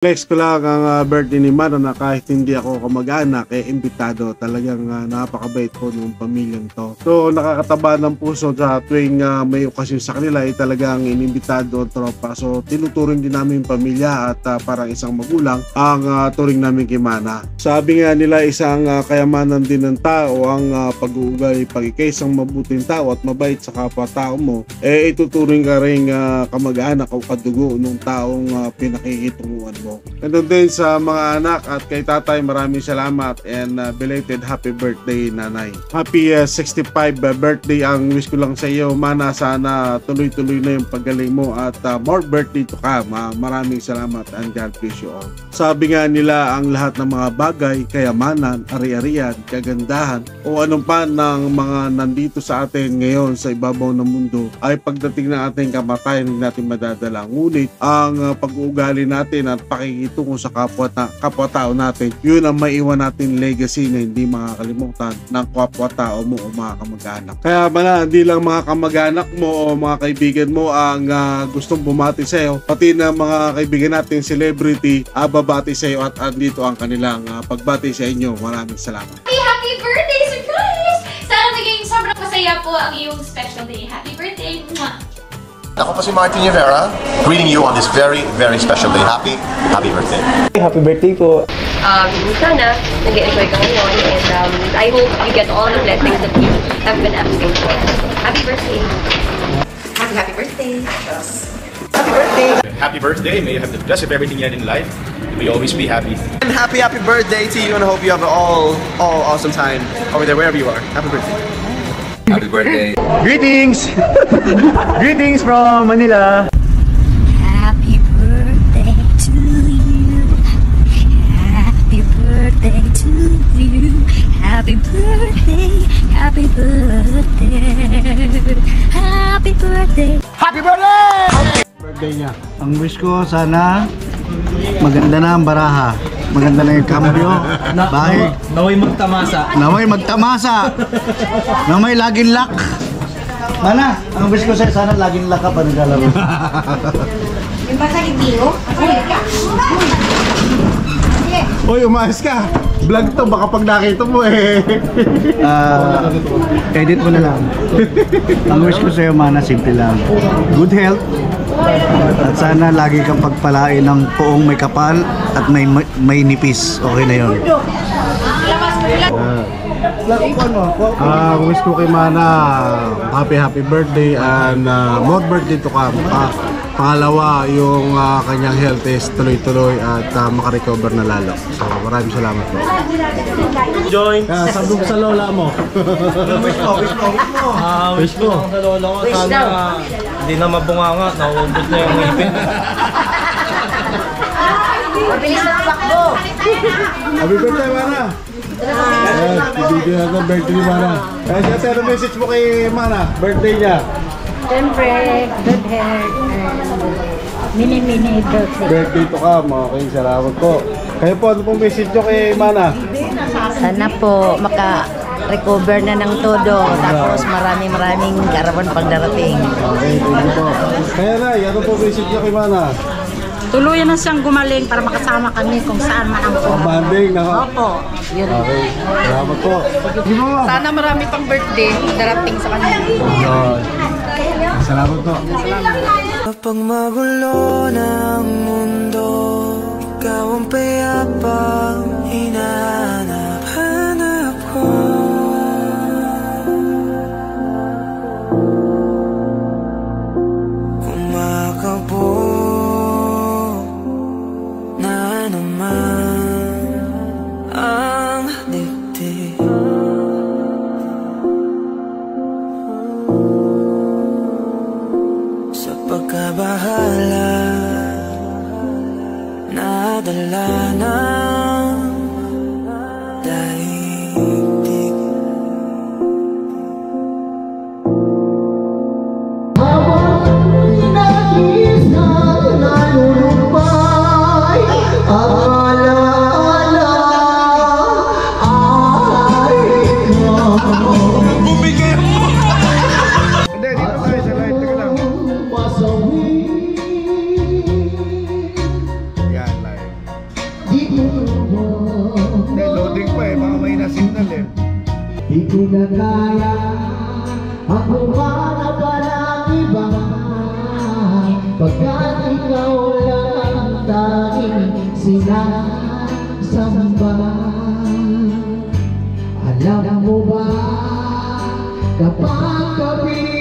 Flex ko lang ang birthday ni Mana na kahit hindi ako kamag-anak, imbitado. Talagang napakabait po ng pamilyang to. So nakakataba ng puso sa tuwing may okasyon sa kanila ay talagang inimbitado ang tropa. So tinuturing din namin yung pamilya at parang isang magulang ang turing namin kay Mana. Sabi nga nila isang kayamanan din ng tao ang pag-uugali, pag isang mabuting tao at mabait sa kapwa-tao mo, ituturing ka rin kamag-anak o kadugo ng taong pinakikitunguhan mo. Ganun din sa mga anak at kay tatay, maraming salamat and belated happy birthday nanay. Happy 65 birthday ang wish ko lang sa iyo Mana. Sana tuloy-tuloy na yung paggaling mo at more birthday to come. Maraming salamat and God bless you all. Sabi nga nila ang lahat ng mga bagay, kayamanan, ari-arian, kagandahan o anong pa ng mga nandito sa atin ngayon sa ibabaw ng mundo ay pagdating ng ating kamatayan hindi natin madadala. Ngunit ang pag-uugali natin at pakikitungo sa kapwa-tao natin, yun ang maiwan natin legacy na hindi makakalimutan ng kapwa-tao mo o mga kamag-anak. Kaya Mana, hindi lang mga kamag-anak mo o mga kaibigan mo ang gustong bumati sa iyo, pati na mga kaibigan natin celebrity babati sa iyo at andito ang kanilang pagbati sa inyo. Maraming salamat. Happy birthday, surprise! Sana naging sobrang masaya po ang iyong special day. Happy birthday! Mwah! Ako po si Martin Rivera, greeting you on this very, very special day. Happy birthday. Happy birthday po. Sana nag-enjoy ka ngayon and I hope you get all the blessings that you have been asking for. Happy birthday. Happy birthday. Happy birthday. Happy birthday. May you have the best of everything you had in life. May you always be happy. And happy birthday to you and I hope you have an all awesome time over there wherever you are. Happy birthday. Happy birthday. Greetings! Greetings from Manila. Happy birthday to you. Happy birthday to you. Happy birthday. Happy birthday. Happy birthday. Happy birthday! Birthday niya. Ang wish ko sana maganda na ang baraha. Maganda na yung cambio. Bakit? Naway magtamasa. Naway magtamasa. Naway laging lock. Mana, ang wish ko sa'yo sana laging lock ka pa naglalaro. Yung ba sa libino? Uy, umayos ka. Vlog to, baka pag nakita mo Edit mo na lang. Ang wish ko sa'yo Mana, simple lang. Good health. At sana lagi kang pagpalain ng poong may kapal at may nipis. Okay na yun. Wish ko kay Mana happy birthday and more birthday to come. Pangalawa, yung kanyang health is tuloy-tuloy at makarecover na lalo. So maraming salamat po. Join. Sabog sa lola mo. Wish mo. Sa lola ko sana hindi na mabunganga. Nauubos na yung ngipin. Mabilis na takbo. Happy birthday, Mana! Ibigay na ng birthday ni Mana. Siyempre, ano message mo kay Mana? Birthday niya. Siyempre, good health and mini birthday. Birthday to come. Okay, salamat po. Kayo po, ano pong message nyo kay Mana? Sana po maka-recover na ng todo. Tapos maraming karawan pagdarating. Okay, thank you po. Kaya na, ano pong message nyo kay Mana? Tuluyan na siyang gumaling para makasama kami kung saan man ang po. Banding na. Opo. Yun. Okay, salamat po. Sana marami pang birthday darating sa kanya. Salamat po. Kapag magulo ng mundo, ikaw ang payapang hinahanap ko. Kumakabog na naman ang dibdib. Sa pagkabahala nadala ng daigdig. Yan, live. Hindi, loading pa eh, baka may na-signal eh. Di ko na kaya ang humanap pa ng iba, pagkat ikaw lang ang tanging sinasamba. Alam mo ba, kapag gabi